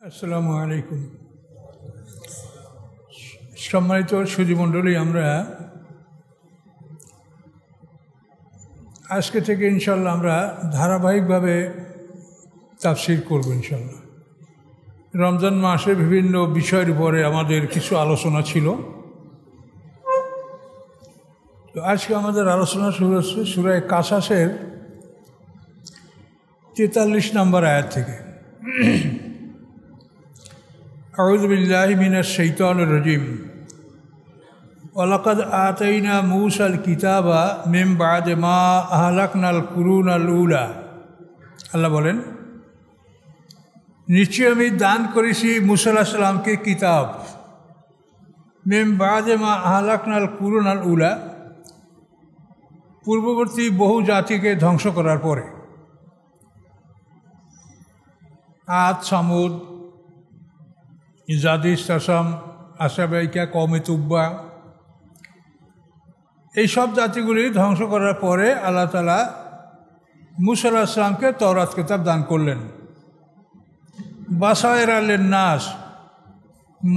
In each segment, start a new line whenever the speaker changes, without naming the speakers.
আসসালামু আলাইকুম। সম্মানিত সুধীমণ্ডলী, আমরা আজকে থেকে ইনশাল্লাহ আমরা ধারাবাহিকভাবে তাফসীর করব ইনশাল্লাহ। রমজান মাসে বিভিন্ন বিষয়ের উপরে আমাদের কিছু আলোচনা ছিল। তো আজকে আমাদের আলোচনা শুরু হচ্ছে সূরা কাসাসের 43 নম্বর আয়াত থেকে। আউযু বিল্লাহি মিনাশ শাইতানির রাজিম। ওয়ালাকাদ আতাইনা মূসাল কিতাবা মিন বা'দি মা আহলাকনাল কুরুনাল উলা। আল্লাহ বলেন, নিশ্চয় আমি দান করেছি মূসা আলাইহিস সালামকে কিতাব, মিন বা'দি মা আহলাকনাল কুরুনাল উলা, পূর্ববর্তী বহু জাতিকে ধ্বংস করার পরে। আদ, সামুদ, জাদিস, তাসাম, আসাবাইকা, কওমে তুব্বা, এইসব জাতিগুলি ধ্বংস করার পরে আল্লাহ তাআলা মূসা আলাইহিস সালামকে তাওরাত কিতাব দান করলেন। বাসায়রা লিন-নাস,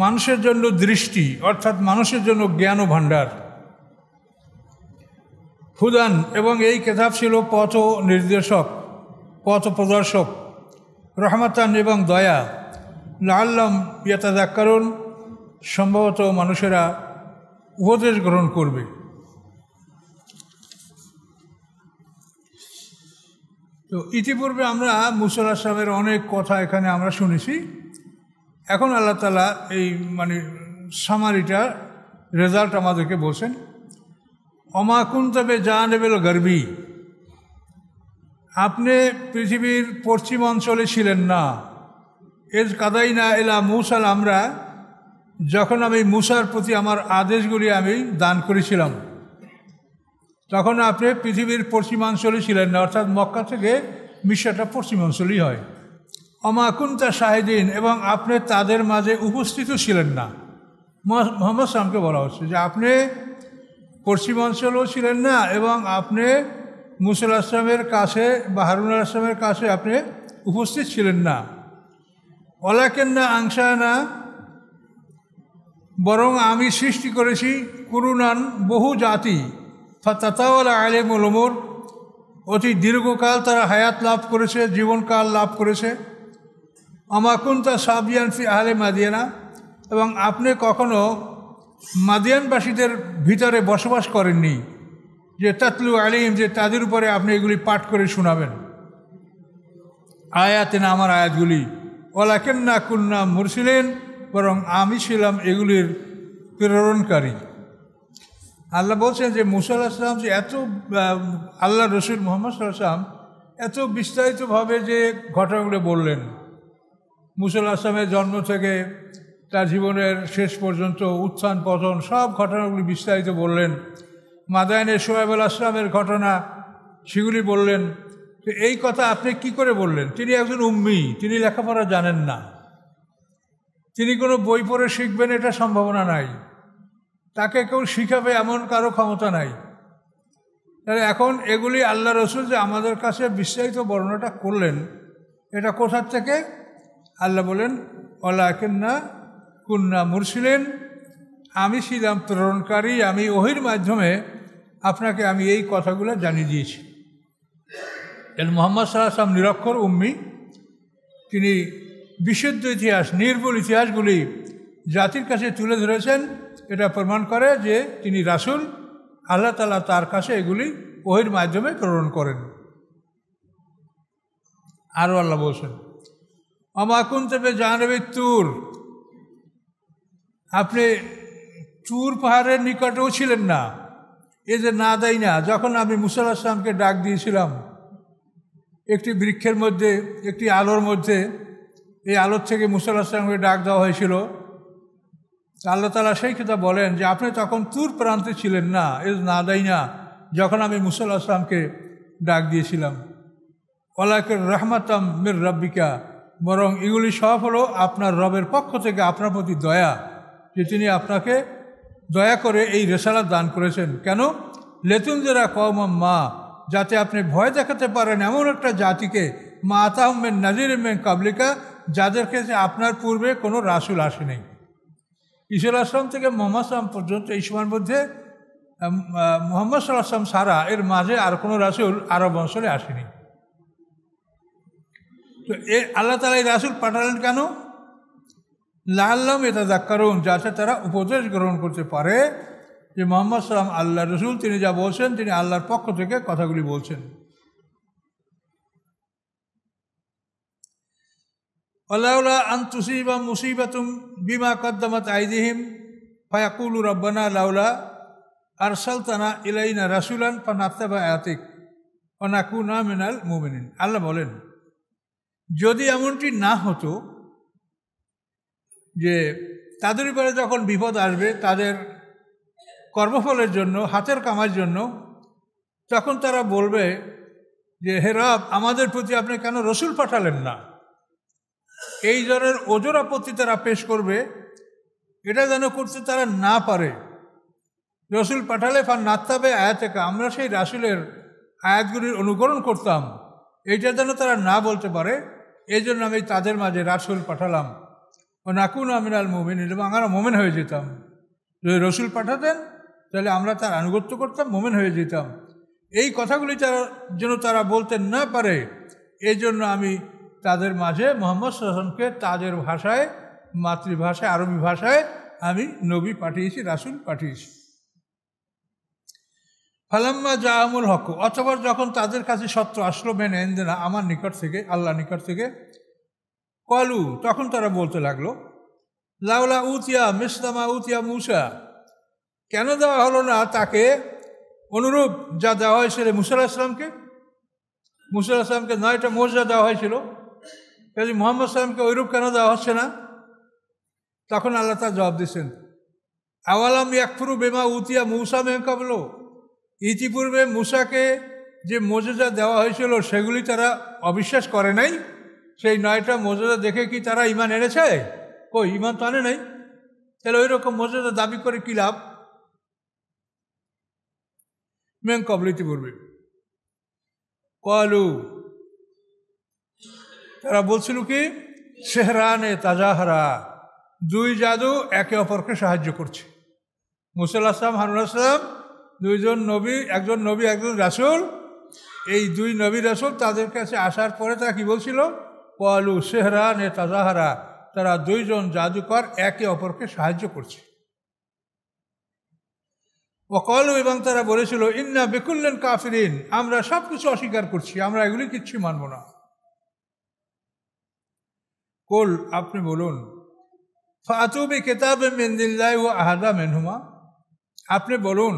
মানুষের জন্য দৃষ্টি, অর্থাৎ মানুষের জন্য জ্ঞান ও ভাণ্ডার। হুদান, এবং এই কিতাব ছিল পথ নির্দেশক, পথ প্রদর্শক। রহমাতান, এবং দয়া। লাআল্লাহুম ইয়াতাযাক্কারুন, সম্ভবত মানুষেরা উপদেশ গ্রহণ করবে। তো ইতিপূর্বে আমরা মূসা আলাইহিস সালামের অনেক কথা এখানে আমরা শুনেছি। এখন আল্লাহ তাআলা এই সামারিটা রেজাল্ট আমাদেরকে বলছেন। ওমা কুনতা বিজানিবিল গারবি, আপনি পৃথিবীর পশ্চিম অঞ্চলে ছিলেন না। এজ কাদাইনা ইলা মূসা, আমরা যখন আমি মূসার প্রতি আমার আদেশগুলি আমি দান করেছিলাম, তখন আপনি পৃথিবীর পশ্চিমাঞ্চলে ছিলেন না, অর্থাৎ মক্কা থেকে মিশরটা পশ্চিমাঞ্চলই হয়। ওমা কুনতা শাহিদিন, এবং আপনি তাদের মাঝে উপস্থিত ছিলেন না। মুহাম্মদ সাল্লামকে বলা হচ্ছে যে আপনি পশ্চিমাঞ্চলেও ছিলেন না, এবং আপনি মূসা আলাইহিস সালামের কাছে বা হারুন আলাইহিস সালামের কাছে আপনি উপস্থিত ছিলেন না। ওয়ালাকিন্না আনশানা, বরং আমি সৃষ্টি করেছি কুরুনান, বহু জাতি। ফাতাতাওয়ালা আলাইহিমুল উমুর, অতি দীর্ঘকাল তারা হায়াত লাভ করেছে, জীবনকাল লাভ করেছে। ওমা কুনতা সাবিয়ান ফি আহলি মাদিয়ানা, এবং আপনি কখনো মাদিয়ানবাসীদের ভিতরে বসবাস করেননি, যে তাতলু আলাইহিম, যে তাদের উপরে আপনি এগুলি পাঠ করে শোনাবেন। আয়াতিনা, আমার আয়াতগুলি। ওয়ালাকিন্না কুন্না মুরসিলিন, বরং আমি ছিলাম এগুলির প্রেরণকারী। আল্লাহ বলছেন যে মূসা আলাইহিস সালাম যে এত, আল্লাহ রসুল মুহাম্মদ সাল্লাল্লাহু আলাইহি ওয়াসাল্লাম এত বিস্তারিতভাবে যে ঘটনাগুলো বললেন, মূসা আলাইহিস সালামের জন্ম থেকে তার জীবনের শেষ পর্যন্ত উত্থান পতন সব ঘটনাগুলি বিস্তারিত বললেন। মাদায়েনে শুআয়ব আলাইহিস সালামের ঘটনা সেগুলি বললেন। তো এই কথা আপনি কি করে বললেন? তিনি একজন উম্মি, তিনি লেখাপড়া জানেন না, তিনি কোনো বই পড়ে শিখবেন এটা সম্ভাবনা নাই, তাকে কেউ শিখাবে এমন কারো ক্ষমতা নাই। তাহলে এখন এগুলি আল্লাহ রসুল যে আমাদের কাছে বিস্তারিত বর্ণনাটা করলেন, এটা কোথার থেকে? আল্লাহ বলেন, ওয়ালাকিন্না কুন্না মুরসিলিন, আমি ছিলাম প্রেরণকারী, আমি ওহীর মাধ্যমে আপনাকে আমি এই কথাগুলো জানিয়ে দিয়েছি। মুহাম্মদ সাল্লাল্লাহু আলাইহি ওয়াসাল্লাম নিরক্ষর উম্মি, তিনি বিশুদ্ধ ইতিহাস, নির্ভুল ইতিহাসগুলি জাতির কাছে তুলে ধরেছেন। এটা প্রমাণ করে যে তিনি রাসূল, আল্লাহ তাআলা তার কাছে এগুলি ওহীর মাধ্যমে প্রেরণ করেন। আরও আল্লাহ বলছেন, ওমা কুনতা বিজানিবিত তুর, আপনি তুর পাহাড়ের নিকটেও ছিলেন না। এই যে নাদাইনা, যখন আমি মূসা আলাইহিস সালামকে ডাক দিয়েছিলাম একটি বৃক্ষের মধ্যে, একটি আলোর মধ্যে, এই আলোর থেকে মূসা আলাইহিস সালামকে ডাক দেওয়া হয়েছিল। আল্লাহ তাআলা সেই কথা বলেন যে আপনি তখন তুর প্রান্তে ছিলেন না। এই নাদাইনা, যখন আমি মূসা আলাইহিস সালামকে ডাক দিয়েছিলাম। ওয়ালাকিন রাহমাতাম মির রাব্বিকা, বরং এগুলি সব হলো আপনার রবের পক্ষ থেকে আপনার প্রতি দয়া, যে তিনি আপনাকে দয়া করে এই রেসালাত দান করেছেন। কেন? লেতুনজিরা কওমান মা, যাতে আপনি ভয় দেখাতে পারেন এমন একটা জাতিকে, মা আতাহুম মিন নাযিরিম মিন কাবলিকা, যাদের কাছে আপনার পূর্বে কোনো রাসূল আসেনি। ঈসা আলাইহিস সালাম থেকে মুহাম্মদ সাল্লাল্লাহু আলাইহি ওয়াসাল্লাম পর্যন্ত এই সময়ের মধ্যে মুহাম্মদ সাল্লাল্লাহু আলাইহি ওয়াসাল্লাম ছাড়া এর মাঝে আর কোনো রাসূল আরব অঞ্চলে আসেনি। তো আল্লাহ তাআলা এই রাসূল পাঠালেন কেন? লাআল্লাহুম ইয়াতাযাক্কারুন, যাতে তারা উপদেশ গ্রহণ করতে পারে যে মুহাম্মদ সাল্লাল্লাহু আলাইহি ওয়াসাল্লাম আল্লাহর রাসূল, তিনি যা বলছেন তিনি আল্লাহর পক্ষ থেকে কথাগুলি বলছেন। ওয়ালাউলা আন তুসিবা মুসিবাতুম বিমা কদ্দামাত আইদিহিম ফায়াকুলু রব্বানা লাউলা আরসালতানা ইলাইনা রাসূলান ফানাত্তাবা আয়াতিক ওয়া নাকুনা মিনাল মুমিনিন। আল্লাহ বলেন, যদি এমনটি না হতো যে তাদের উপরে যখন বিপদ আসবে তাদের কর্মফলের জন্য, হাতের কামার জন্য, তখন তারা বলবে যে হে রব, আমাদের প্রতি আপনি কেন রসুল পাঠালেন না? এই ধরনের ওজর আপত্তি তারা পেশ করবে। এটা যেন করতে তারা না পারে। রসুল পাঠালে ফানাত্তাবা আয়াতিকা, আমরা সেই রাসূলের আয়াতগুলির অনুকরণ করতাম, এইটা যেন তারা না বলতে পারে, এই জন্য আমি তাদের মাঝে রাসূল পাঠালাম। ও নাকুনা মিনাল মুমিনিন, এবং আমরা মুমিন হয়ে যেতাম। যদি রসুল পাঠাতেন তাহলে আমরা তার আনুগত্য করতাম, মুমিন হয়ে যেতাম। এই কথাগুলি যেন তারা বলতে না পারে, এই জন্য আমি তাদের মাঝে মুহাম্মদ সাল্লাল্লাহু আলাইহি ওয়াসাল্লামকে তাদের ভাষায়, মাতৃভাষায়, আরবি ভাষায় আমি নবী পাঠিয়েছি, রাসূল পাঠিয়েছি। ফালাম্মা জাআহুল হক, অতঃপর যখন তাদের কাছে সত্য আসলো, মিন ইনদিনা, আমার নিকট থেকে, আল্লাহর নিকট থেকে, ক্বালু, তখন তারা বলতে লাগলো, লাউলা উতিয়া মিসলা মা উতিয়া মূসা, কেন দেওয়া হলো না তাকে অনুরূপ যা দেওয়া হয়েছিল মূসা আলাইহিস সালামকে? মূসা আলাইহিস সালামকে 9টা মুজিজা দেওয়া হয়েছিল, কাজে মুহাম্মদ সাল্লাল্লাহু আলাইহি ওয়াসাল্লামকে ওইরূপ কেন দেওয়া হচ্ছে না? তখন আল্লাহ তাআলা জবাব দিচ্ছেন, আওয়ালাম ইয়াকফুরু বিমা উতিয়া মূসা মিন ক্বাবলু, ইতিপূর্বে মূসাকে যে মুজিজা দেওয়া হয়েছিল সেগুলি তারা অবিশ্বাস করে নাই? সেই 9টা মুজিজা দেখে কি তারা ঈমান এনেছে? কই, ঈমান তো আনে নাই। তাহলে ওই রকম মুজিজা দাবি করে কি লাভ? মিন ক্বাবলু, ইতিপূর্বে। ক্বালু, তারা বলছিল কি, সেহরানে তাজাহারা, দুই জাদু একে অপরকে সাহায্য করছে। মূসা আলাইহিস সালাম, হারুন আলাইহিস সালাম, দুইজন নবী, একজন নবী একজন রাসূল। এই দুই নবী রাসূল তাদের কাছে আসার পরে তারা কি বলছিল? ক্বালু সেহরানে তাজাহারা, তারা দুইজন জাদুকর একে অপরকে সাহায্য করছে। ওয়াকালু, এবং তারা বলেছিল, ইন্না বিকুল্লিন কাফিরিন, আমরা সব কিছু অস্বীকার করছি, আমরা এগুলি কিচ্ছু মানব না। কুল, আপনি বলুন, ফাতু বিকিতাবিম মিন ইনদিল্লাহি ওয়া আহাদা মিনহুমা, আপনি বলুন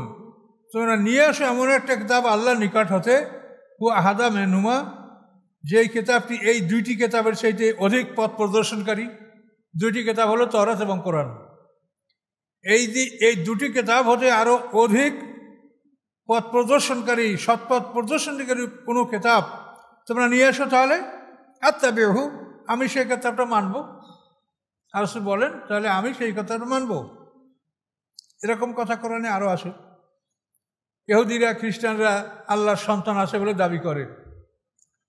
তোমরা নিয়ে আসো এমন একটা কিতাব আল্লাহর নিকট হতে, ওয়া আহাদা মিনহুমা, যেই কিতাবটি এই দুইটি কিতাবের চাইতে অধিক পথ প্রদর্শনকারী। দুইটি কিতাব হলো তাওরাত এবং কোরআন। এই দুটি কিতাব হতে আরও অধিক পথ প্রদর্শনকারী, সৎপথ প্রদর্শনকারী কোনো কিতাব তোমরা নিয়ে আসো, তাহলে আত্তাবিহু, আমি সেই কিতাবটা মানব। আর বলেন, তাহলে আমি সেই কথাটা মানব। এরকম কথা কোরআনে আরও আসে। ইহুদিরা, খ্রিস্টানরা আল্লাহর সন্তান আছে বলে দাবি করে।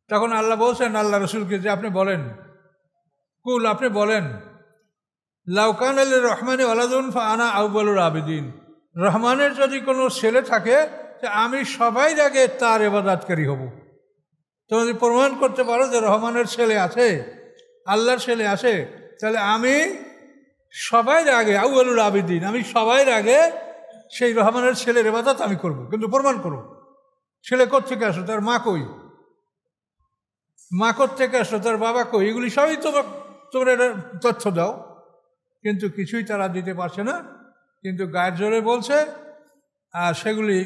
তখন আল্লাহ বলছেন আল্লাহ রসুলকে যে আপনি বলেন, কুল, আপনি বলেন, লাউ কানা লির রহমানি ওয়ালাদুন ফাআনা আউয়ালুল আবিদিন, রহমানের যদি কোনো ছেলে থাকে আমি সবাই আগে তার ইবাদতকারী হব। তোমরা যদি প্রমাণ করতে পারো যে রহমানের ছেলে আছে, আল্লাহর ছেলে আছে, তাহলে আমি সবাই আগে আউয়ালুল আবিদিন, আমি সবাই আগে সেই রহমানের ছেলের ইবাদত আমি করব। কিন্তু প্রমাণ করো, ছেলে কোত্থেকে আসো, তার মা কই, মা কোত্থেকে আসো, তার বাবা কই, এগুলি সবই তোমরা এটা তথ্য দাও। কিন্তু কিছুই তারা দিতে পারছে না, কিন্তু গায়ের জোরে বলছে, আর সেগুলি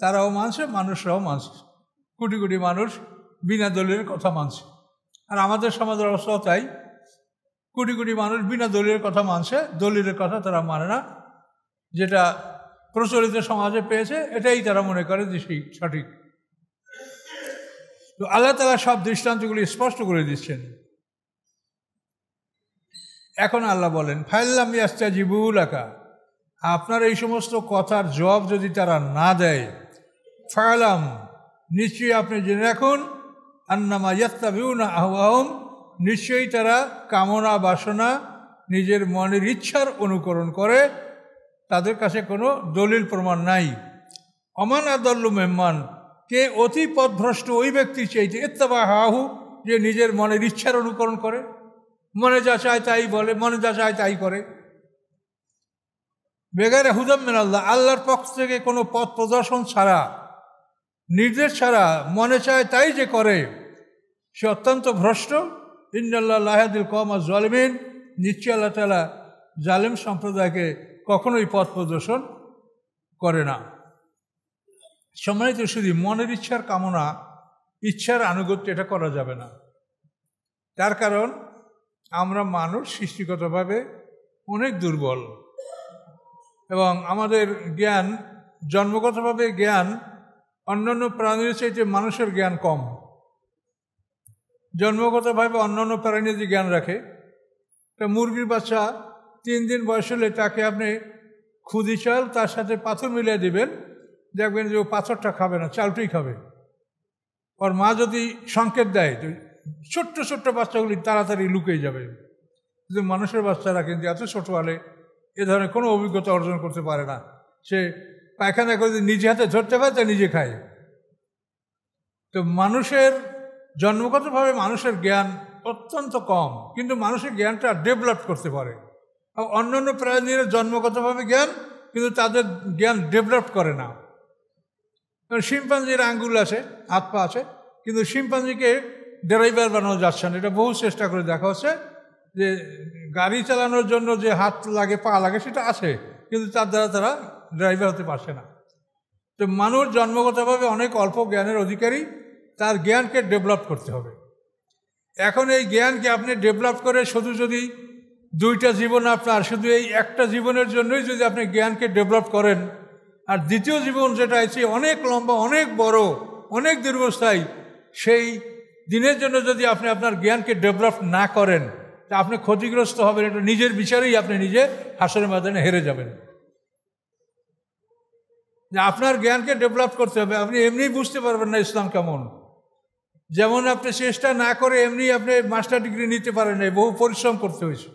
তারাও মানছে, মানুষরাও মানছে। কোটি কোটি মানুষ বিনা দলিলের কথা মানছে। আর আমাদের সমাজের অবস্থাও তাই, কোটি কোটি মানুষ বিনা দলিলের কথা মানছে, দলিলের কথা তারা মানে না। যেটা প্রচলিত সমাজে পেয়েছে এটাই তারা মনে করে যে সেই সঠিক। তো আল্লাহ তাআলা সব দৃষ্টান্তগুলি স্পষ্ট করে দিচ্ছেন। এখন আল্লাহ বলেন, ফাইল্লাম ইয়াস্তাজিবু লাকা, আপনার এই সমস্ত কথার জবাব যদি তারা না দেয়, ফালাম, নিশ্চয়ই আপনি জেনে রাখুন, আন্নামা ইয়াত্তাবিউনা আহওয়াহুম, নিশ্চয়ই তারা কামনা বাসনা নিজের মনের ইচ্ছার অনুকরণ করে, তাদের কাছে কোনো দলিল প্রমাণ নাই। অমান আদাল্লু মেহমান, কে অতি পথভ্রষ্ট ওই ব্যক্তি চাইতে ইত্তাবা হাহু, যে নিজের মনের ইচ্ছার অনুকরণ করে, মনে যা চায় তাই বলে, মনে যা চায় তাই করে। বেগারে হুদাম মিনাল্লাহ, আল্লাহর পক্ষ থেকে কোনো পথ প্রদর্শন ছাড়া, নির্দেশ ছাড়া মনে চায় তাই যে করে, সে অত্যন্ত ভ্রষ্ট। ইন্নাল্লাহ লা ইয়াহদিল কওমাজ জালিমিন, নিশ্চয় আল্লাহ তাআলা জালেম সম্প্রদায়কে কখনোই পথ প্রদর্শন করে না। সম্মানিত শুধু মনের ইচ্ছার কামনা, ইচ্ছার আনুগত্য এটা করা যাবে না। তার কারণ আমরা মানুষ সৃষ্টিগতভাবে অনেক দুর্বল, এবং আমাদের জ্ঞান, জন্মগতভাবে জ্ঞান অন্যান্য প্রাণীর চাইতে মানুষের জ্ঞান কম। জন্মগতভাবে অন্যান্য প্রাণী যে জ্ঞান রাখে, তা মুরগির বাচ্চা 3 দিন বয়স হলে তাকে আপনি খুদি চাল তার সাথে পাথর মিলিয়ে দেবেন, দেখবেন যে ও পাথরটা খাবে না, চালটাই খাবে। ওর মা যদি সংকেত দেয় তো ছোট্ট ছোট্ট বাচ্চাগুলি তাড়াতাড়ি লুকিয়ে যাবে। কিন্তু মানুষের বাচ্চারা কিন্তু এত ছোট হলে এ ধরনের কোনো অভিজ্ঞতা অর্জন করতে পারে না। সে পায়খানা করে নিজে হাতে ধরতে পারে, তা নিজে খায়। তো মানুষের জন্মগতভাবে মানুষের জ্ঞান অত্যন্ত কম, কিন্তু মানুষের জ্ঞানটা ডেভেলপ করতে পারে। আর অন্যান্য প্রাণীর জন্মগতভাবে জ্ঞান, কিন্তু তাদের জ্ঞান ডেভেলপ করে না। শিম্পাঞ্জির আঙ্গুল আছে, হাত পা আছে, কিন্তু শিম্পাঞ্জিকে ড্রাইভার বানানো যাচ্ছে না। এটা বহু চেষ্টা করে দেখা হচ্ছে যে গাড়ি চালানোর জন্য যে হাত লাগে, পা লাগে, সেটা আছে, কিন্তু তার দ্বারা তারা ড্রাইভার হতে পারছে না। তো মানুষ জন্মগতভাবে অনেক অল্প জ্ঞানের অধিকারী, তার জ্ঞানকে ডেভেলপ করতে হবে। এখন এই জ্ঞানকে আপনি ডেভেলপ করে শুধু যদি 2টা জীবন আপনার, শুধু এই একটা জীবনের জন্যই যদি আপনি জ্ঞানকে ডেভেলপ করেন, আর দ্বিতীয় জীবন যেটা আছে অনেক লম্বা, অনেক বড়, অনেক দীর্ঘস্থায়ী, সেই দিনের জন্য যদি আপনি আপনার জ্ঞানকে ডেভেলপ না করেন, তা আপনি ক্ষতিগ্রস্ত হবেন। এটা নিজের বিচারেই আপনি নিজে হাসরের ময়দানে হেরে যাবেন। যে আপনার জ্ঞানকে ডেভেলপ করতে হবে। আপনি এমনি বুঝতে পারবেন না ইসলাম কেমন। যেমন আপনি চেষ্টা না করে এমনি আপনি মাস্টার ডিগ্রি নিতে পারেন না, বহু পরিশ্রম করতে হয়েছে।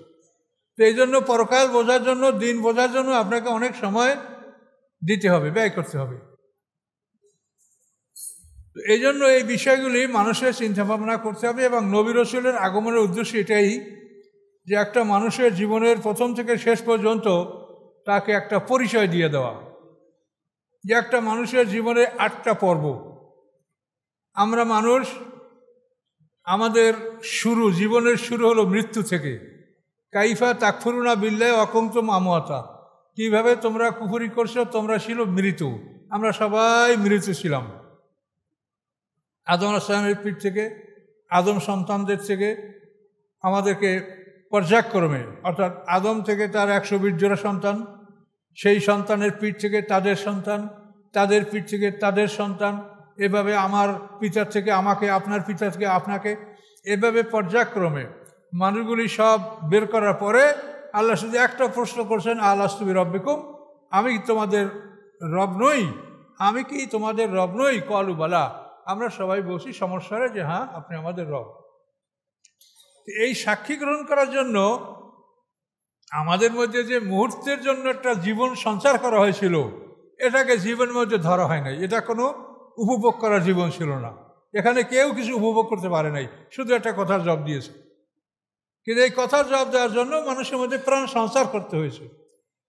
তো এই জন্য পরকাল বোঝার জন্য, দিন বোঝার জন্য আপনাকে অনেক সময় দিতে হবে, ব্যয় করতে হবে। এই জন্য এই বিষয়গুলি মানুষের চিন্তা ভাবনা করতে হবে। এবং নবী রাসূলের আগমনের উদ্দেশ্য এটাই যে একটা মানুষের জীবনের প্রথম থেকে শেষ পর্যন্ত তাকে একটা পরিচয় দিয়ে দেওয়া, যে একটা মানুষের জীবনে 8টা পর্ব। আমরা মানুষ, আমাদের জীবনের শুরু হলো মৃত্যু থেকে। কাইফা তাকফুরুনা বিল্লাহি ওয়া কুনতুম আমওয়াতা, কীভাবে তোমরা কুফরি করছো, তোমরা ছিল মৃত। আমরা সবাই মৃত ছিলাম। আদম আলাইহিস সালামের পিঠ থেকে, আদম সন্তানদের থেকে আমাদেরকে পর্যায়ক্রমে, অর্থাৎ আদম থেকে তার 120 জোড়া সন্তান, সেই সন্তানের পিঠ থেকে তাদের সন্তান, তাদের পিঠ থেকে তাদের সন্তান, এভাবে আমার পিতার থেকে আমাকে, আপনার পিতা থেকে আপনাকে, এভাবে পর্যায়ক্রমে মানুষগুলি সব বের করার পরে আল্লাহ শুধু একটা প্রশ্ন করছেন, আলাস্তু বিরাব্বিকুম, আমি কি তোমাদের রব নই? আমি কি তোমাদের রব নই? ক্বালু বালা, আমরা সবাই বলছি সমস্যারে যে হ্যাঁ, আপনি আমাদের রব। এই সাক্ষী গ্রহণ করার জন্য আমাদের মধ্যে যে মুহূর্তের জন্য একটা জীবন সঞ্চার করা হয়েছিল, এটাকে জীবনের মধ্যে ধরা হয় নাই। এটা কোনো উপভোগ করার জীবন ছিল না। এখানে কেউ কিছু উপভোগ করতে পারে নাই, শুধু একটা কথার জবাব দিয়েছে। কিন্তু এই কথার জবাব দেওয়ার জন্য মানুষের মধ্যে প্রাণ সঞ্চার করতে হয়েছে।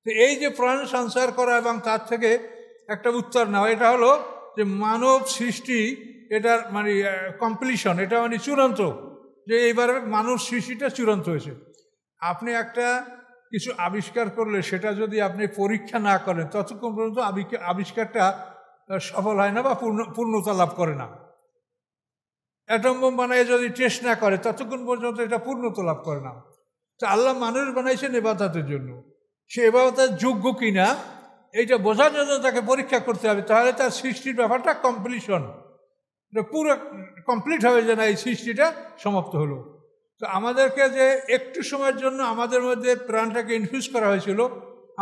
তো এই যে প্রাণ সঞ্চার করা এবং তার থেকে একটা উত্তর নেওয়া, এটা হলো যে মানব সৃষ্টি, এটার মানে কমপ্লিশন, এটা মানে চূড়ান্ত, যে এইবার মানব সৃষ্টিটা চূড়ান্ত হয়েছে। আপনি একটা কিছু আবিষ্কার করলে সেটা যদি আপনি পরীক্ষা না করেন, ততক্ষণ পর্যন্ত আবিষ্কারটা সফল হয় না বা পূর্ণতা লাভ করে না। অ্যাটম বোম বানায় যদি টেস্ট না করে, ততক্ষণ পর্যন্ত এটা পূর্ণতা লাভ করে না। তো আল্লাহ মানুষ বানাইছেন ইবাদতের জন্য, সে ইবাদতের যোগ্য কিনা এইটা বোঝার জন্য তাকে পরীক্ষা করতে হবে। তাহলে তার সৃষ্টির ব্যাপারটা কমপ্লিশন, এটা পুরো কমপ্লিট হবে যে না, এই সৃষ্টিটা সমাপ্ত হলো। তো আমাদেরকে যে একটু সময়ের জন্য আমাদের মধ্যে প্রাণটাকে ইনফিউজ করা হয়েছিল,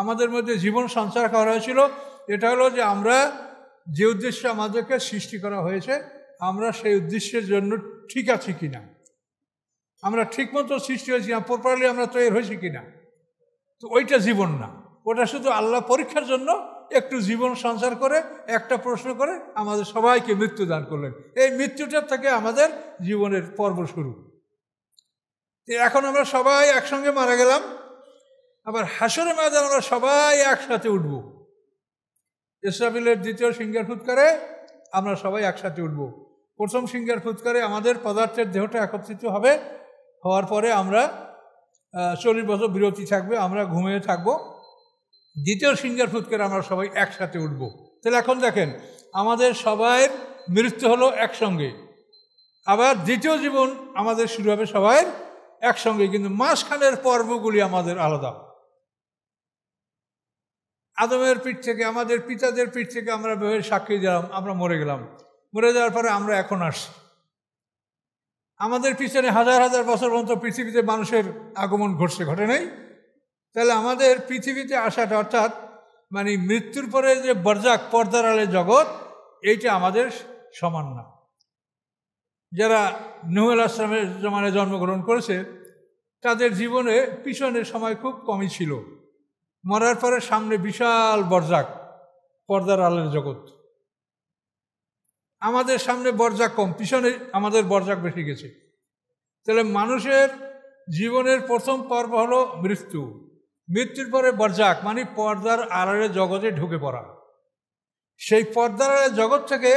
আমাদের মধ্যে জীবন সঞ্চার করা হয়েছিল, এটা হলো যে আমরা যে উদ্দেশ্যে আমাদেরকে সৃষ্টি করা হয়েছে, আমরা সেই উদ্দেশ্যের জন্য ঠিক আছি কিনা। আমরা ঠিকমতো সৃষ্টি হয়েছি না, প্রপারলি আমরা তৈরি হয়েছি কিনা। তো ওইটা জীবন না, ওটা শুধু আল্লাহ পরীক্ষার জন্য একটু জীবন সঞ্চার করে একটা প্রশ্ন করে আমাদের সবাইকে মৃত্যু দান করলেন। এই মৃত্যুটার থেকে আমাদের জীবনের পর্ব শুরু। এখন আমরা সবাই একসঙ্গে মারা গেলাম, আবার হাসরের ময়দানে আমরা সবাই একসাথে উঠব। ইসরাফিলের দ্বিতীয় সিংহার ফুৎকারে আমরা সবাই একসাথে উঠব। প্রথম সিংহার ফুৎকারে আমাদের পদার্থের দেহটা একত্রিত হবে, হওয়ার পরে আমরা 40 বছর বিরতি থাকবে, আমরা ঘুমিয়ে থাকব। দ্বিতীয় সিংহার ফুৎকারে আমরা সবাই একসাথে উঠব। তাহলে এখন দেখেন, আমাদের সবাইয়ের মৃত্যু হলো একসঙ্গে, আবার দ্বিতীয় জীবন আমাদের শুরু হবে সবাই একসঙ্গে, কিন্তু মাঝখানের পর্বগুলি আমাদের আলাদা। আদমের পিঠ থেকে, আমাদের পিতাদের পিঠ থেকে আমরা সাক্ষী দিলাম, আমরা মরে গেলাম। মরে যাওয়ার পরে আমরা এখন আসছি। আমাদের পিছনে হাজার হাজার বছর পর্যন্ত পৃথিবীতে মানুষের আগমন ঘটছে, ঘটে নাই? তাহলে আমাদের পৃথিবীতে আসাটা, অর্থাৎ মানে মৃত্যুর পরে যে বরজাক, পর্দার আড়ালে জগৎ, এইটা আমাদের সমান না। যারা নূহ আলাইহিস সালামের জমানায় জন্মগ্রহণ করেছে তাদের জীবনে পিছনের সময় খুব কমই ছিল। মরার পরে সামনে বিশাল বরজাক, পর্দার আড়ালের জগৎ। আমাদের সামনে বরজাক কম, পিছনে আমাদের বরজাক বেশি গেছে। তাহলে মানুষের জীবনের প্রথম পর্ব হলো মৃত্যু। মৃত্যুর পরে বরজাক, মানে পর্দার আড়ালে জগতে ঢুকে পড়া। সেই পর্দার আড়ালে জগৎ থেকে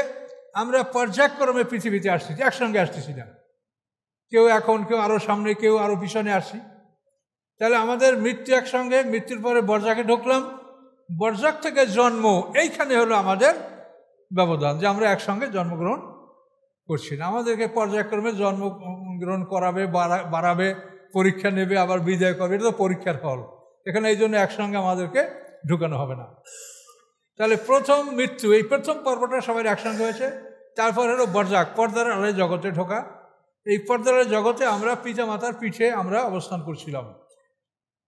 আমরা পর্যায়ক্রমে পৃথিবীতে আসছি, একসঙ্গে আসতেছি না। কেউ এখন, কেউ আরও সামনে, কেউ আরও পিছনে আসছি। তাহলে আমাদের মৃত্যু একসঙ্গে, মৃত্যুর পরে বরজাকে ঢুকলাম, বরজাক থেকে জন্ম, এইখানে হলো আমাদের ব্যবধান, যে আমরা একসঙ্গে জন্মগ্রহণ করছি না। আমাদেরকে পর্যায়ক্রমে জন্মগ্রহণ করাবে, বাড়াবে, পরীক্ষা নেবে, আবার বিদায় করবে। এটা তো পরীক্ষার ফল, এখানে এই জন্য একসঙ্গে আমাদেরকে ঢুকানো হবে না। তাহলে প্রথম মৃত্যু, এই প্রথম পর্বটা সবাই একসঙ্গে হয়েছে। তারপর হলো বরজাক, পর্দার আড়ালে জগতে ঢোকা। এই পর্দার আড়ালে জগতে আমরা পিতামাতার পিঠে আমরা অবস্থান করছিলাম,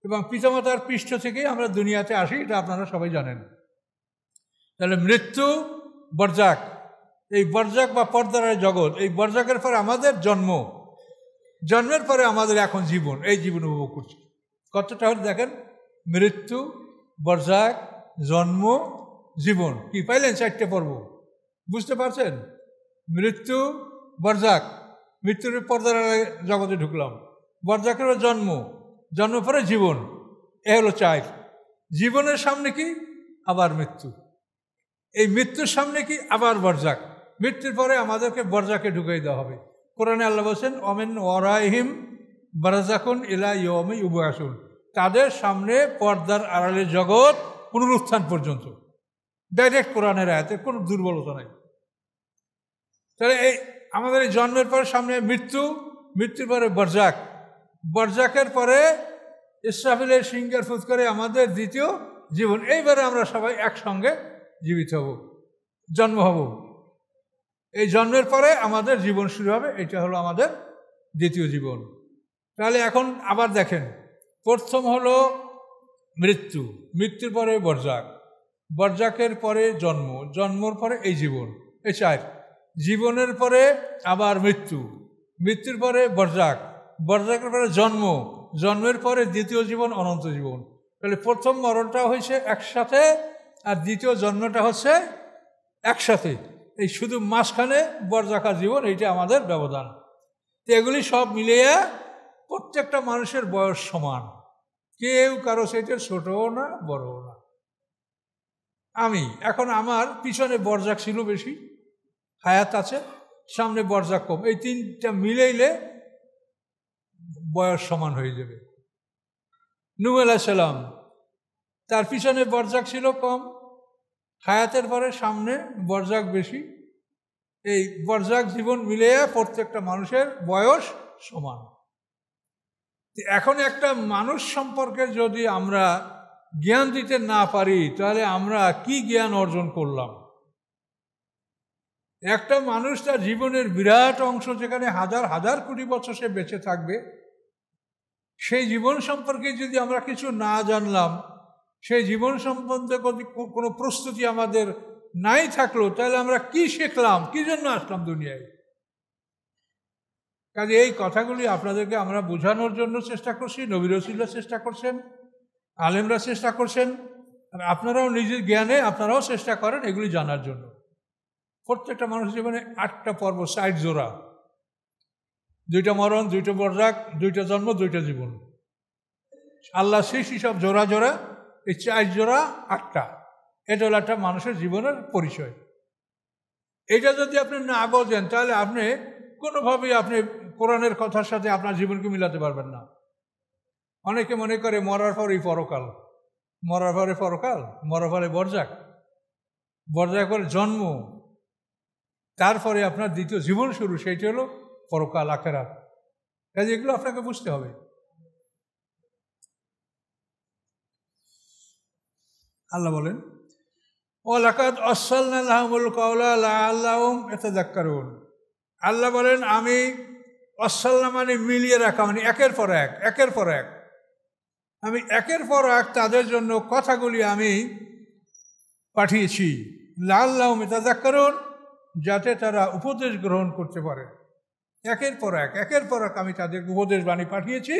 এবং পিতামাতার পৃষ্ঠ থেকেই আমরা দুনিয়াতে আসি, এটা আপনারা সবাই জানেন। তাহলে মৃত্যু, বরজাক, এই বরজাক বা পর্দার আড়ালে জগৎ, এই বরজাকের পরে আমাদের জন্ম, জন্মের পরে আমাদের এখন জীবন, এই জীবন উপভোগ করছি। কতটা হলে দেখেন, মৃত্যু, বরজাক, জন্ম, জীবন, কি পাইলেন? 4টে পর্ব, বুঝতে পারছেন? মৃত্যু, বরজাক, মৃত্যুর পর্দার জগতে ঢুকলাম, বরজাকের জন্ম, জন্ম পরে জীবন, এ হলো 4। জীবনের সামনে কি? আবার মৃত্যু। এই মৃত্যুর সামনে কি? আবার বরজাক। মৃত্যুর পরে আমাদেরকে বরজাকে ঢুকিয়ে দেওয়া হবে। কোরআনে আল্লাহ বলছেন, অমিন ওয়ারাইহিম বারজাকুন ইলা ইয়াউমি ইউবআসুন, তাদের সামনে পর্দার আড়ালে জগৎ, পুনরুত্থান পর্যন্ত। ডাইরেক্ট কোরআনের আয়াতে, কোনো দুর্বলতা নাই। তাহলে এই আমাদের এই জন্মের পরে সামনে মৃত্যু, মৃত্যুর পরে বরজাক, বরজাকের পরে ইসরাফিলের সিংহার ফুৎকারে আমাদের দ্বিতীয় জীবন। এইবারে আমরা সবাই একসঙ্গে জীবিত হব, জন্ম হব। এই জন্মের পরে আমাদের জীবন শুরু হবে, এটা হলো আমাদের দ্বিতীয় জীবন। তাহলে এখন আবার দেখেন, প্রথম হলো মৃত্যু, মৃত্যুর পরে বরজাক, বরজাকের পরে জন্ম, জন্মর পরে এই জীবন, এই 4। জীবনের পরে আবার মৃত্যু, মৃত্যুর পরে বরজাক, বরজাকের পরে জন্ম, জন্মের পরে দ্বিতীয় জীবন, অনন্ত জীবন। তাহলে প্রথম মরণটা হয়েছে একসাথে, আর দ্বিতীয় জন্মটা হচ্ছে একসাথে। এই শুধু মাঝখানে বরজাকার জীবন, এইটা আমাদের ব্যবধান। তো এগুলি সব মিলিয়ে প্রত্যেকটা মানুষের বয়স সমান, কেউ কারো সাথে ছোটও না বড়ও না। আমি এখন, আমার পিছনে বরজাক ছিল বেশি, হায়াত আছে, সামনে বরজাক কম, এই 3টা মিলাইলে বয়স সমান হয়ে যাবে। নূহ আলাইহিস সালাম, তার পিছনে বরজাক ছিল কম, হায়াতের পরে সামনে বরজাক বেশি, এই বরজাক জীবন মিলিয়ে প্রত্যেকটা মানুষের বয়স সমান। এখন একটা মানুষ সম্পর্কে যদি আমরা জ্ঞান দিতে না পারি, তাহলে আমরা কি জ্ঞান অর্জন করলাম? একটা মানুষ তার জীবনের বিরাট অংশ, যেখানে হাজার হাজার কোটি বছর সে বেঁচে থাকবে, সেই জীবন সম্পর্কে যদি আমরা কিছু না জানলাম, সেই জীবন সম্বন্ধে কোনো প্রস্তুতি আমাদের নাই থাকলো, তাহলে আমরা কি শিখলাম? কি জন্য আসলাম দুনিয়ায়? কাজে এই কথাগুলি আপনাদেরকে আমরা বোঝানোর জন্য চেষ্টা করছি, নবী রাসূলরা চেষ্টা করছেন, আলেমরা চেষ্টা করছেন, আর আপনারাও নিজের জ্ঞানে আপনারাও চেষ্টা করেন এগুলি জানার জন্য। প্রত্যেকটা মানুষের জীবনে 8টা পর্ব, 60 জোড়া, 2টা মরণ, 2টা বরযাক, 2টা জন্ম, 2টা জীবন। আল্লাহ সৃষ্টি সব জোড়া জোড়া, এই 4 জোড়া 8টা, এটা হলো একটা মানুষের জীবনের পরিচয়। এটা যদি আপনি না বোঝেন তাহলে আপনি কোনোভাবেই আপনি কোরআনের কথার সাথে আপনার জীবনকে মিলাতে পারবেন না। অনেকে মনে করে মরার পরেই পরকাল, মরার পরে পরকাল, মরার পরে বরযাক, বরযাক পরে জন্ম, তারপরে আপনার দ্বিতীয় জীবন শুরু, সেইটি হলো পরকাল, আখিরাত। কাজে এগুলো আপনাকে বুঝতে হবে। আল্লাহ বলেন ওয়ালাকাদ আরসালনা লাহুমুল কাওলা লাআল্লাহুম ইয়াতাযাক্কারুন। আল্লাহ বলেন আমি আরসালনা মানে মিলিয়ে রাখা, মানে একের পর এক, একের পর এক, আমি একের পর এক তাদের জন্য কথাগুলি আমি পাঠিয়েছি, লাআল্লাহুম ইয়াতাযাক্কারুন, যাতে তারা উপদেশ গ্রহণ করতে পারে। একের পর এক, একের পর এক আমি তাদের উপদেশ বাণী পাঠিয়েছি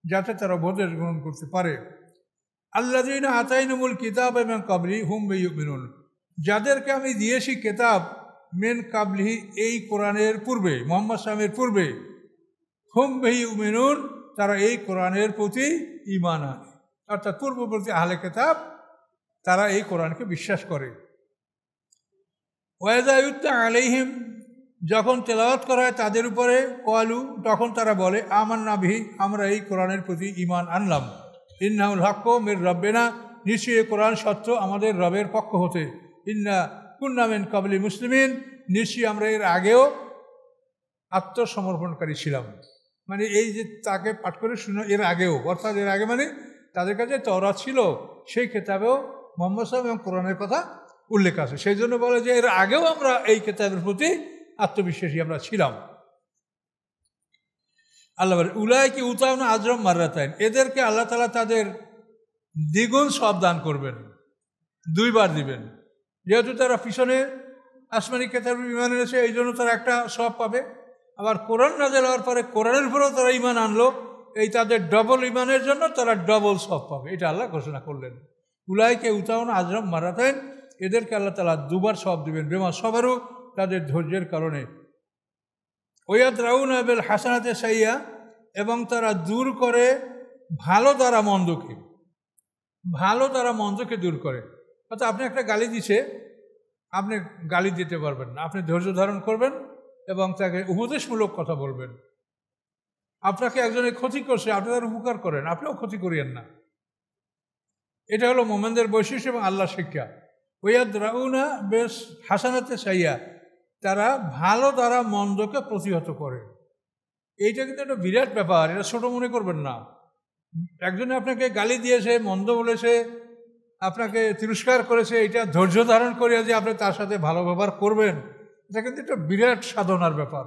যাতে তারা উপদেশ গ্রহণ করতে পারে। আল্লাযীনা আতাইনাহুমুল কিতাব মিন ক্বাবলি হুম বিহি ইউমিনুন, যাদেরকে আমি দিয়েছি কিতাব মিন ক্বাবলিহি, এই কোরআনের পূর্বে, মুহাম্মদ সাল্লাল্লাহু আলাইহি পূর্বে, হুম বিহি ইউমিনুন, তারা এই কোরআনের প্রতি ঈমান আনে, অর্থাৎ পূর্ববর্তী আহলে কিতাব তারা এই কোরআনকে বিশ্বাস করে। ওয়া ইযা ইউতলা আলাইহিম, যখন তেলাওয়াত করা হয় তাদের উপরে, ক্বালু, তখন তারা বলে আমান্না বিহি, আমরা এই কোরআনের প্রতি ঈমান আনলাম, ইন্নাহুল হাক্কু মির রাব্বিনা, নিশ্চয়ই কোরআন সত্য আমাদের রবের পক্ষ হতে, ইন্না কুন্না মিন ক্বাবলি মুসলিমিন, নিশ্চয়ই আমরা এর আগেও আত্মসমর্পণকারী ছিলাম। মানে এই যে তাকে পাঠ করে শুনে এর আগেও, অর্থাৎ এর আগে মানে তাদের কাছে তাওরাত ছিল, সেই কিতাবেও মুহাম্মদ সাল্লাল্লাহু আলাইহি ওয়াসাল্লাম এবং কোরআনের কথা উল্লেখ আছে। সেই জন্য বলে যে এর আগেও আমরা এই কিতাবের প্রতি আত্মবিশ্বাসী আমরা ছিলাম। আল্লাহ বলে উলাইকা ইউতাউনা আজরাম মাররাতাইন, এদেরকে আল্লাহ তাআলা তাদের দ্বিগুণ সওয়াব দান করবেন, 2 বার দিবেন। যেহেতু তারা পিছনে আসমানি কিতাবে ঈমান এনেছে, এই জন্য তারা একটা সওয়াব পাবে। আবার কোরআন নাযিল হওয়ার পরে কোরআনের উপরেও তারা ঈমান আনলো, এই তাদের ডবল ঈমানের জন্য তারা ডবল সওয়াব পাবে, এটা আল্লাহ ঘোষণা করলেন। উলাইকা ইউতাউনা আজরাম মাররাতাইন, এদেরকে আল্লাহ তাআলা 2 বার সওয়াব দিবেন, বিমা সবারও, তাদের ধৈর্যের কারণে। ওয়ায়াদরাউনা বিল হাসানাতি সাইয়্যা, এবং তারা দূর করে ভালো দ্বারা মন্দকে, ভালো দ্বারা মন্দকে দূর করে। অর্থাৎ আপনি একটা গালি দিছে, আপনি গালি দিতে পারবেন না, আপনি ধৈর্য ধারণ করবেন এবং তাকে উপদেশমূলক কথা বলবেন। আপনাকে একজনে ক্ষতি করছে, আপনি তার উপকার করেন, আপনিও ক্ষতি করিয়েন না। এটা হলো মুমিনদের বৈশিষ্ট্য এবং আল্লাহর শিক্ষা। ওয়ায়াদরাউনা বিল হাসানাতি সাইয়্যা, তারা ভালো দ্বারা মন্দকে প্রতিহত করে। এইটা কিন্তু একটা বিরাট ব্যাপার, এটা ছোট মনে করবেন না। একজনে আপনাকে গালি দিয়েছে, মন্দ বলেছে, আপনাকে তিরস্কার করেছে, এটা ধৈর্য ধারণ করিয়া যে আপনি তার সাথে ভালো ব্যবহার করবেন, এটা কিন্তু একটা বিরাট সাধনার ব্যাপার।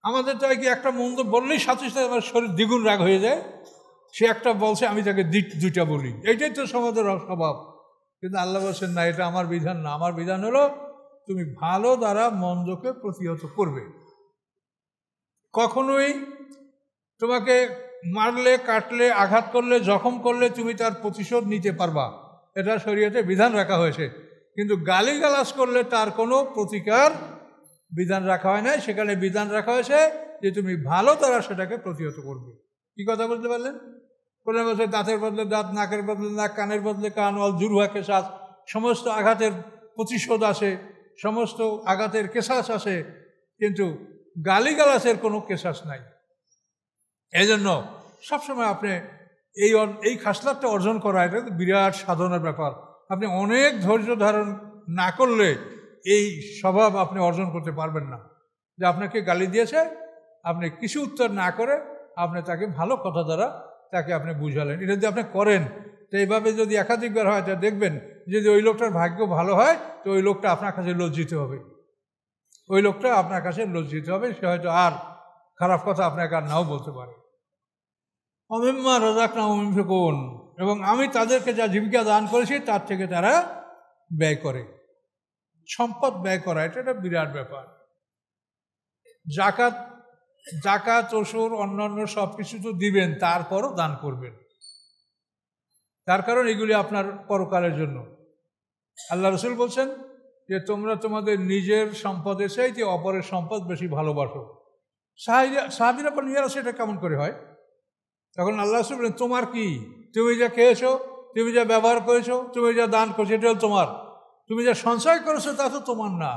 আমাদের তো কি একটা মন্দ বললেই সাথে সাথে আমার শরীর দ্বিগুণ রাগ হয়ে যায়, সে একটা বলছে আমি তাকে 2টা বলি, এইটাই তো সমাজের স্বভাব। কিন্তু আল্লাহ বলছেন না, এটা আমার বিধান না। আমার বিধান হলো তুমি ভালো দ্বারা মন্দকে প্রতিহত করবে। কখনোই তোমাকে মারলে, কাটলে, আঘাত করলে, জখম করলে তুমি তার প্রতিশোধ নিতে পারবা, এটা শরীয়তে বিধান রাখা হয়েছে। কিন্তু গালিগালাজ করলে তার কোনো প্রতিকার বিধান রাখা হয় না। সেখানে বিধান রাখা হয়েছে যে তুমি ভালো দ্বারা সেটাকে প্রতিহত করবে। কি কথা বলতে পারলেন? কোরআন বলছে দাঁতের বদলে দাঁত, নাকের বদলে নাক, কানের বদলে কান, ওয়াল জুরহুয়া কিসাস, সমস্ত আঘাতের প্রতিশোধ আছে, সমস্ত আঘাতের কেসাস আছে, কিন্তু গালিগালাজের কোনো কেসাস নাই। এই জন্য সবসময় আপনি এই খাসলাতটা অর্জন করা এটা বিরাট সাধনার ব্যাপার। আপনি অনেক ধৈর্য ধারণ না করলে এই স্বভাব আপনি অর্জন করতে পারবেন না। যে আপনাকে গালি দিয়েছে, আপনি কিছু উত্তর না করে আপনি তাকে ভালো কথা দ্বারা তাকে আপনি বুঝালেন। এটা যদি আপনি করেন, তো এইভাবে যদি একাধিকবার হয়, তা দেখবেন যদি ওই লোকটার ভাগ্য ভালো হয়, তো ওই লোকটা আপনার কাছে লজ্জিত হবে, ওই লোকটা আপনার কাছে লজ্জিত হবে, সে হয়তো আর খারাপ কথা আপনাকে আর নাও বলতে পারে। অমিম্মা রাযাকনাহুম ইউনফিকুন, এবং আমি তাদেরকে যা জীবিকা দান করেছি তার থেকে তারা ব্যয় করে। সম্পদ ব্যয় করা এটা একটা বিরাট ব্যাপার। জাকাত জাকাত ওসুর অন্যান্য সব কিছু তো দিবেন, তারপরও দান করবেন। তার কারণ এগুলি আপনার পরকালের জন্য। আল্লাহ রসুল বলছেন যে তোমরা তোমাদের নিজের সম্পদের চাইতে অপরের সম্পদ বেশি ভালোবাসো। সাহাবীরা বলেন, ইয়া রাসূল, এটা কেমন করে হয়? তখন আল্লাহ রসুল বলেন, তোমার কি? তুমি যা খেয়েছো, তুমি যা ব্যবহার করেছো, তুমি যা দান করেছো, এটা হল তোমার। তুমি যা সঞ্চয় করেছো তা তো তোমার না।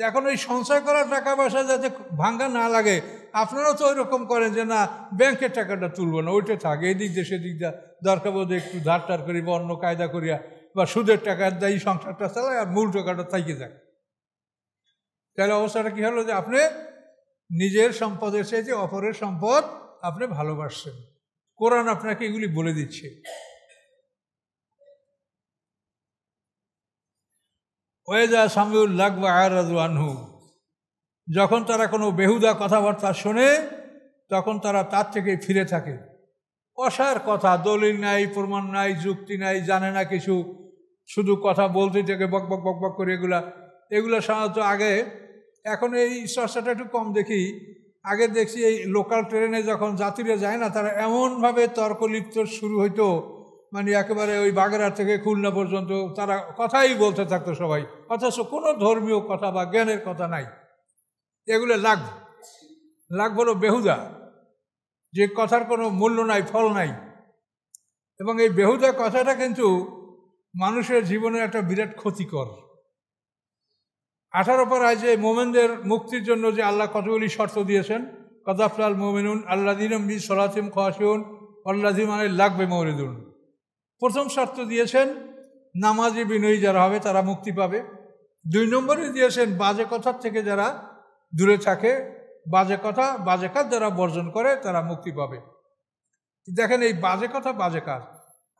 এখন এই সঞ্চয় করার টাকা পয়সা যাতে ভাঙ্গা না লাগে, আপনারাও তো ওইরকম করেন যে না, ব্যাংকের টাকাটা তুলবো না, ওইটা থাকে, এদিক দিয়ে সেদিক দিয়ে দরকার বোধ একটু ধার টার করি বা অন্য কায়দা করিয়া বা সুদের টাকা দেয় সংসারটা চালায়, আর মূল টাকাটা থাইকে যায়। তাহলে অবস্থাটা কি হলো যে আপনি নিজের সম্পদের চাইতে অপরের সম্পদ আপনি ভালোবাসছেন। কোরআন আপনাকে এগুলি বলে দিচ্ছে। ওয়াইদা সামিউল লাগওয়া আ'রাদু আনহু, যখন তারা কোনো বেহুদা কথাবার্তা শোনে তখন তারা তার থেকে ফিরে থাকে। অসার কথা, দলিল নাই, প্রমাণ নাই, যুক্তি নাই, জানে না কিছু, শুধু কথা বলতে থেকে বক বক বক বক করে এগুলো সাধারণত আগে, এখন এই চর্চাটা একটু কম দেখি। আগে দেখছি এই লোকাল ট্রেনে যখন যাত্রীরা যায় না, তারা এমনভাবে তর্কলিপ্ত শুরু হইতো, মানে একেবারে ওই বাগেরহাট থেকে খুলনা পর্যন্ত তারা কথাই বলতে থাকতো সবাই, অথচ কোনো ধর্মীয় কথা বা জ্ঞানের কথা নাই। এগুলো লাগ বলো বেহুদা, যে কথার কোনো মূল্য নাই, ফল নাই। এবং এই বেহুদা কথাটা কিন্তু মানুষের জীবনের একটা বিরাট ক্ষতিকর। 18 পারায় যে মোমেনদের মুক্তির জন্য যে আল্লাহ কতগুলি শর্ত দিয়েছেন, কদাফলাল মোমেনুন আল্লাযীনা ফি সলাতিহিম খাশিউন ওয়াল্লাযীনা আনিল লাগবি মুরিদুন। প্রথম শর্ত দিয়েছেন নামাজি বিনয়ী যারা হবে তারা মুক্তি পাবে। 2 নম্বরে দিয়েছেন বাজে কথার থেকে যারা দূরে থাকে, বাজে কথা বাজে কাজ যারা বর্জন করে তারা মুক্তি পাবে। দেখেন এই বাজে কথা বাজে কাজ,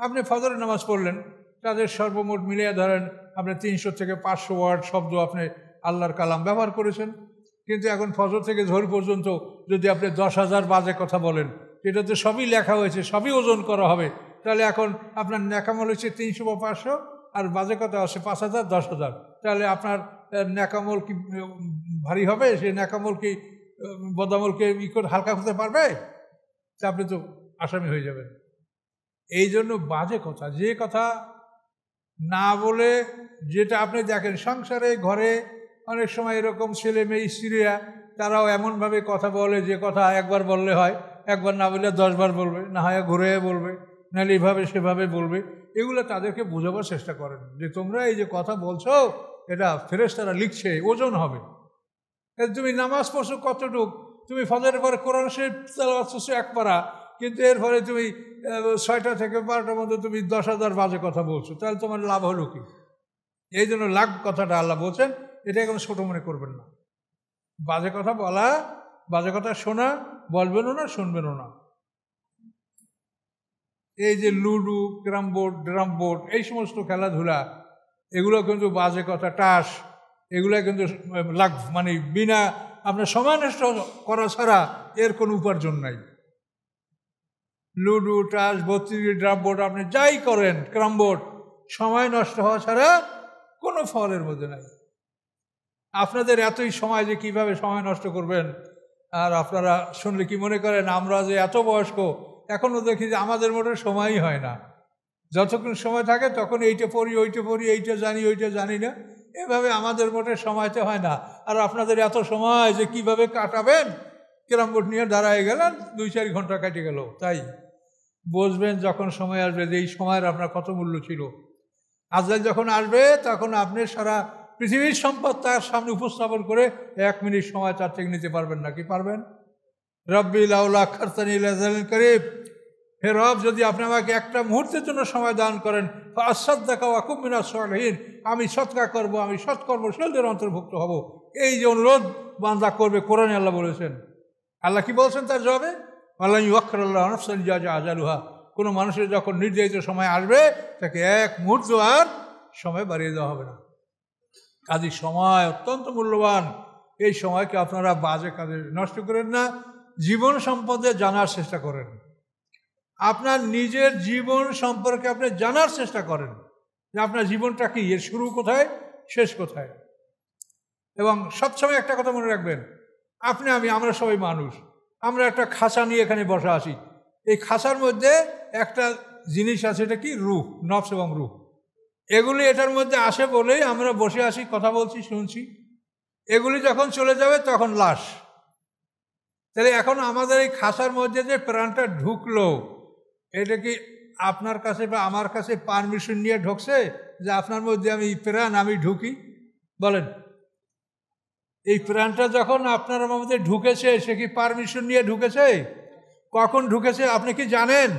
আপনি ফজরের নামাজ পড়লেন, তাদের সর্বমোট মিলিয়ে ধরেন আপনি 300 থেকে 500 ওয়ার্ড শব্দ আপনি আল্লাহর কালাম ব্যবহার করেছেন। কিন্তু এখন ফজর থেকে জোহর পর্যন্ত যদি আপনি 10,000 বাজে কথা বলেন, এটা তো সবই লেখা হয়েছে, সবই ওজন করা হবে, তাহলে এখন আপনার নেকামল হচ্ছে 300 বা 500, আর বাজে কথা আছে 5,000 10,000। তাহলে আপনার নেকামল কি ভারী হবে? সে নেকামল কি বদামলকে হালকা করতে পারবে? তা আপনি তো আসামি হয়ে যাবেন। এই জন্য বাজে কথা, যে কথা না বলে, যেটা আপনি দেখেন সংসারে ঘরে অনেক সময় এরকম ছেলে মেয়ে স্ত্রীরা তারাও এমনভাবে কথা বলে, যে কথা একবার বললে হয়, একবার না বললে 10 বার বলবে, না হয় ঘুরে বলবে, নাহলে এইভাবে সেভাবে বলবে। এগুলো তাদেরকে বোঝাবার চেষ্টা করেন যে তোমরা এই যে কথা বলছো এটা ফেরেশতারা লিখছে, ওজন হবে। তুমি নামাজ পড়ছো কতটুক, তুমি ফজরের পরে কোরআন শরীফ তেলাওয়াত করছো 1 পারা, কিন্তু এরপরে তুমি 6টা থেকে 12টার মধ্যে তুমি 10,000 বাজে কথা বলছো, তাহলে তোমার লাভ হলো কি? এই জন্য লাভ কথাটা আল্লাহ বলছেন, এটা কোনো ছোটো মনে করবেন না। বাজে কথা বলা, বাজে কথা শোনা, বলবেনও না, শুনবেনও না। এই যে ludo, carrom board, drum board, এই সমস্ত খেলাধুলা, এগুলো কিন্তু বাজে কথা, টাস, এগুলো কিন্তু মানে বিনা আপনার সময় নষ্ট করা ছাড়া এর কোনো উপার্জন নাই। লুডু, টাস, 32 ড্রাম বোর্ড, আপনি যাই করেন, ক্যারাম বোর্ড, সময় নষ্ট হওয়া ছাড়া কোনো ফলের মধ্যে নাই। আপনাদের এতই সময় যে কিভাবে সময় নষ্ট করবেন, আর আপনারা শুনলে কি মনে করেন আমরা যে এত বয়স্ক, এখনও দেখি যে আমাদের মোটে সময়ই হয় না। যতক্ষণ সময় থাকে তখন এইটা পড়ি, ওইটা পড়ি, এইটা জানি, ওইটা জানি না, এভাবে আমাদের মোটে সময়তে হয় না। আর আপনাদের এত সময় যে কিভাবে কাটাবেন, ক্যারাম বোর্ড নিয়ে দাঁড়ায় গেলেন, 2-4 ঘন্টা কেটে গেল। তাই বুঝবেন যখন সময় আসবে যে এই সময়ের আপনার কত মূল্য ছিল। আজকাল যখন আসবে তখন আপনি সারা পৃথিবীর সম্পদ তার সামনে উপস্থাপন করে 1 মিনিট সময় তার থেকে নিতে পারবেন না। কি পারবেন? রব্বি লাউলা আখারতানি ইলা আজালিন করিব, হে রব, যদি আপনি আমাকে একটা মুহূর্তের জন্য সময় দান করেন, ফাআসাদদাকা ওয়া আকুম মিনাস সালিহিন, আমি সৎকার করব, আমি সৎকর্মশীলদের অন্তর্ভুক্ত হব। এই যে অনুরোধ বান্দা করবে, কোরআনে আল্লাহ বলেছেন। আল্লাহ কি বলছেন তার জবাবে? আল্লাহ ইউআখিরুল্লাহু নাফসান ইযা জাআ আজালুহা, কোনো মানুষের যখন নির্ধারিত সময় আসবে তাকে 1 মুহূর্ত আর সময় বাড়িয়ে দেওয়া হবে না। কাজেই সময় অত্যন্ত মূল্যবান। এই সময়কে আপনারা বাজে কাজে নষ্ট করেন না, জীবন সম্পদে জানার চেষ্টা করেন। আপনার নিজের জীবন সম্পর্কে আপনি জানার চেষ্টা করেন যে আপনার জীবনটা কি, এর শুরু কোথায়, শেষ কোথায়। এবং সবসময় একটা কথা মনে রাখবেন, আপনি আমরা সবাই মানুষ, আমরা একটা খাঁচা নিয়ে এখানে বসা আছি। এই খাঁচার মধ্যে একটা জিনিস আছে, এটা কি? রূহ, নফস এবং রূহ। এগুলি এটার মধ্যে আসে বলেই আমরা বসে আছি, কথা বলছি, শুনছি। এগুলি যখন চলে যাবে তখন লাশ। তাহলে এখন আমাদের এই খাঁচার মধ্যে যে প্রাণটা ঢুকলো, এটা কি আপনার কাছে বা আমার কাছে পারমিশন নিয়ে ঢুকছে যে আপনার মধ্যে আমি প্রাণ আমি ঢুকি? বলেন, এই প্রাণটা যখন আপনার মধ্যে ঢুকেছে, সে কি পারমিশন নিয়ে ঢুকেছে? কখন ঢুকেছে আপনি কি জানেন?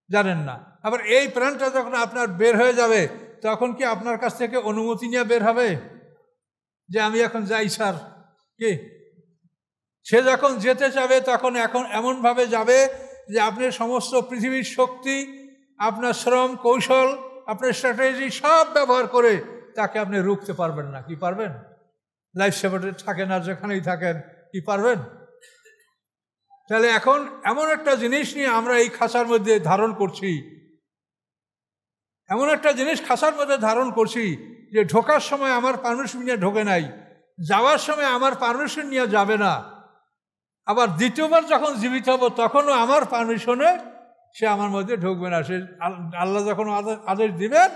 জানেন না। আবার এই প্রাণটা যখন আপনার বের হয়ে যাবে, তখন কি আপনার কাছ থেকে অনুমতি নিয়ে বের হবে যে আমি এখন যাই স্যার? কি সে যখন যেতে যাবে তখন এখন এমনভাবে যাবে যে আপনি সমস্ত পৃথিবীর শক্তি, আপনার শ্রম, কৌশল, আপনার স্ট্র্যাটেজি সব ব্যবহার করে তাকে আপনি রুখতে পারবেন না। কি পারবেন? লাইফ সাপোর্টে থাকেন আর যেখানেই থাকেন, কি পারবেন? তাহলে এখন এমন একটা জিনিস নিয়ে আমরা এই খাঁচার মধ্যে ধারণ করছি, এমন একটা জিনিস খাঁচার মধ্যে ধারণ করছি যে ঢোকার সময় আমার পারমিশন নিয়ে ঢোকে নাই, যাওয়ার সময় আমার পারমিশন নিয়ে যাবে না, আবার দ্বিতীয়বার যখন জীবিত হব তখনও আমার পারমিশনে সে আমার মধ্যে ঢুকবে না। সে আল্লাহ যখন আদেশ দিবেন,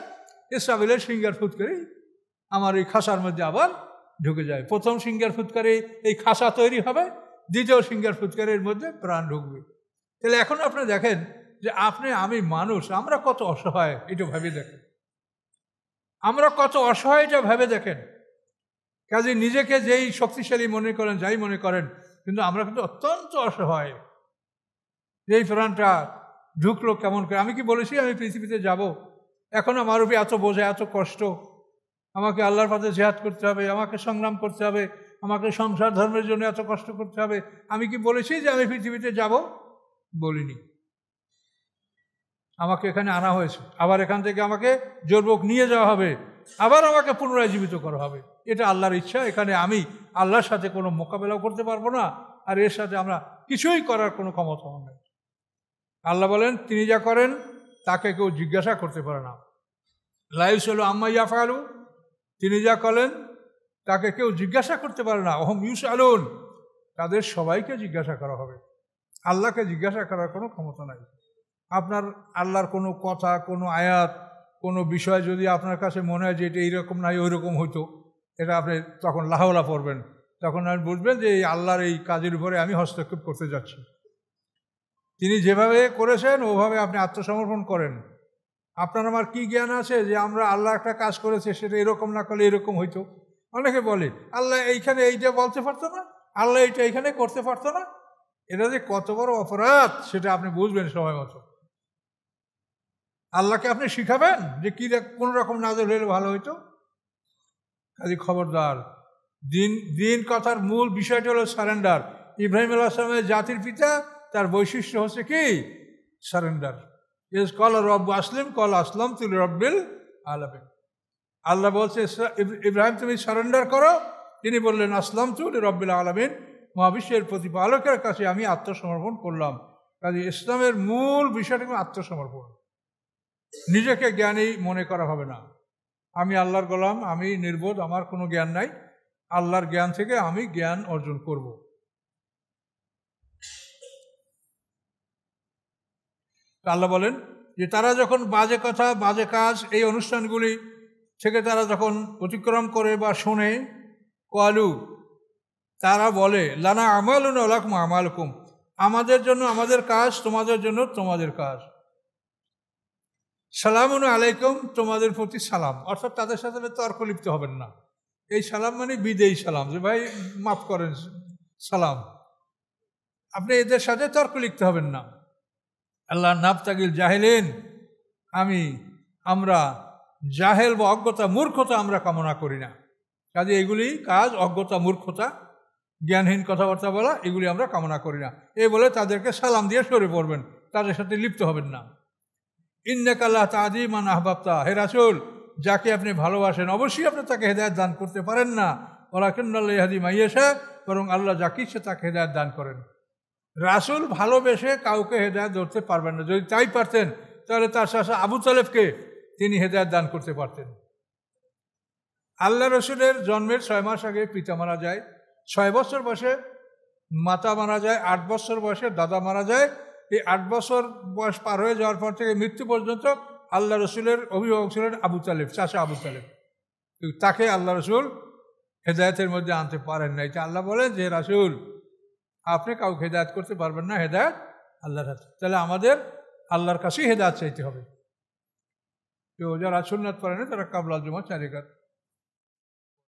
ইসরাফিলের সিঙ্গার ফুৎকারি আমার এই খাঁচার মধ্যে আবার ঢুকে যায়। প্রথম সিঙ্গার ফুৎকারি এই খাঁচা তৈরি হবে, দ্বিতীয় সিঙ্গার ফুৎকারির মধ্যে প্রাণ ঢুকবে। তাহলে এখন আপনি দেখেন যে আপনি আমি মানুষ, আমরা কত অসহায়, এটা ভেবে দেখেন। আমরা কত অসহায়, এটা ভেবে দেখেন। কাজে নিজেকে যেই শক্তিশালী মনে করেন, যাই মনে করেন, কিন্তু আমরা কিন্তু অত্যন্ত অসহায়। যেই প্রাণটা ঢুকলো কেমন করে? আমি কি বলেছি আমি পৃথিবীতে যাব? এখন আমার উপরে এত বোঝা, এত কষ্ট, আমাকে আল্লাহর পথে জিহাদ করতে হবে, আমাকে সংগ্রাম করতে হবে, আমাকে সংসার ধর্মের জন্য এত কষ্ট করতে হবে। আমি কি বলেছি যে আমি পৃথিবীতে যাব? বলিনি। আমাকে এখানে আনা হয়েছে, আবার এখান থেকে আমাকে জোরপূর্বক নিয়ে যাওয়া হবে, আবার আমাকে পুনরায় জীবিত করা হবে। এটা আল্লাহর ইচ্ছা। এখানে আমি আল্লাহর সাথে কোনো মোকাবেলাও করতে পারবো না, আর এর সাথে আমরা কিছুই করার কোনো ক্ষমতা নেই। আল্লাহ বলেন, তিনি যা করেন তাকে কেউ জিজ্ঞাসা করতে পারে না। লা ইউসআলু আম্মা ইয়াফআলু, তিনি যা করেন তাকে কেউ জিজ্ঞাসা করতে পারে না। ওহুম ইউসআলুন, তাদের সবাইকে জিজ্ঞাসা করা হবে। আল্লাহকে জিজ্ঞাসা করার কোনো ক্ষমতা নাই। আপনার আল্লাহর কোনো কথা, কোনো আয়াত, কোনো বিষয় যদি আপনার কাছে মনে হয় যে এটা এইরকম নাই ওই রকম হইতো, এটা আপনি তখন লাহাওলা পড়বেন, তখন আপনি বুঝবেন যে এই আল্লাহর এই কাজের উপরে আমি হস্তক্ষেপ করতে যাচ্ছি। তিনি যেভাবে করেছেন ওভাবে আপনি আত্মসমর্পণ করেন। আপনার আমার কি জ্ঞান আছে যে আমরা আল্লাহ একটা কাজ করেছে সেটা এরকম না করলে এরকম হইতো? অনেকে বলে আল্লাহ এইখানে এইটা বলতে পারতো না, আল্লাহ এইটা এইখানে করতে পারতো না। এটা যে কত বড় অপরাধ সেটা আপনি বুঝবেন সময় মতো। আল্লাহকে আপনি শিখাবেন যে কি কোন রকম নাজল হলে ভালো হইতো? কাজে খবরদার। দিন কথার মূল বিষয়টা হলো সারেন্ডার। ইব্রাহিম আলাইহিস সালামের জাতির পিতা, তার বৈশিষ্ট্য হচ্ছে কি? সারেন্ডার। ইজ কল রব আসলিম কল আসলাম তুল রব্বিল আলামিন। আল্লাহ বলছে ইব্রাহিম তুমি সারেন্ডার করো, তিনি বললেন আসলাম তুল রব্বিল আলামিন, মহাবিশ্বের প্রতিপালকের কাছে আমি আত্মসমর্পণ করলাম। কাজে ইসলামের মূল বিষয়টা আত্মসমর্পণ। নিজেকে জ্ঞানী মনে করা হবে না। আমি আল্লাহর গোলাম, আমি নির্বোধ, আমার কোনো জ্ঞান নাই, আল্লাহর জ্ঞান থেকে আমি জ্ঞান অর্জন করব। আল্লাহ বলেন যে তারা যখন বাজে কথা, বাজে কাজ, এই অনুষ্ঠানগুলি থেকে তারা যখন অতিক্রম করে বা শোনে, কালু, তারা বলে লানা আমালুন লাকুম আমালুকুম, আমাদের জন্য আমাদের কাজ, তোমাদের জন্য তোমাদের কাজ। সালামুন আলাইকুম, তোমাদের প্রতি সালাম। অর্থাৎ তাদের সাথে তর্ক লিপ্ত হবেন না। এই সালাম মানে বিদেয়ী সালাম, যে ভাই মাফ করেন সালাম। আপনি এদের সাথে তর্ক লিপ্ত হবেন না। আল্লাহ নাবতাগিল জাহেলিন, আমরা জাহেল বা অজ্ঞতা, মূর্খতা আমরা কামনা করি না। কাজে এগুলি কাজ, অজ্ঞতা, মূর্খতা, জ্ঞানহীন কথাবার্তা বলা, এগুলি আমরা কামনা করি না। এই বলে তাদেরকে সালাম দিয়ে সরে পড়বেন, তাদের সাথে লিপ্ত হবেন না। ইন্নাকা লা তাহদি মান আহবাবতা, হে রাসূল, যাকে আপনি ভালোবাসেন অবশ্যই আপনি তাকে হেদায়েত দান করতে পারেন না। ওয়ালাকিন্নাল্লাহু ইয়াহদি মান ইয়াশা, বরং আল্লাহ যাকে ইচ্ছে তাকে হেদায়েত দান করেন। রাসূল ভালোবেসে কাউকে হেদায়েত ধরতে পারবেন না। যদি তাই পারতেন তাহলে তার চাচা আবু তালেবকে তিনি হেদায়েত দান করতে পারতেন। আল্লাহ রসুলের জন্মের 6 মাস আগে পিতা মারা যায়। 6 বছর বয়সে মাতা মারা যায়, 8 বছর বয়সে দাদা মারা যায়। এই 8 বছর বয়স পার হয়ে যাওয়ার পর থেকে মৃত্যু পর্যন্ত আল্লাহ রসুলের অভিভাবক ছিলেন আবু তালেব, চাচা আবু তালেব। তাকে আল্লাহ রসুল হেদায়েতের মধ্যে আনতে পারেন না। এটা আল্লাহ বলেন যে রাসূল আপনি কাউকে হেদায়েত করতে পারবেন না, হেদায়েত আল্লাহর হাতে। তাহলে আমাদের আল্লাহর কাছেই হেদায়েত চাইতে হবে। তো যারা সুন্নাত পড়ে না তারা কাবলা জুমা 4 রাকাত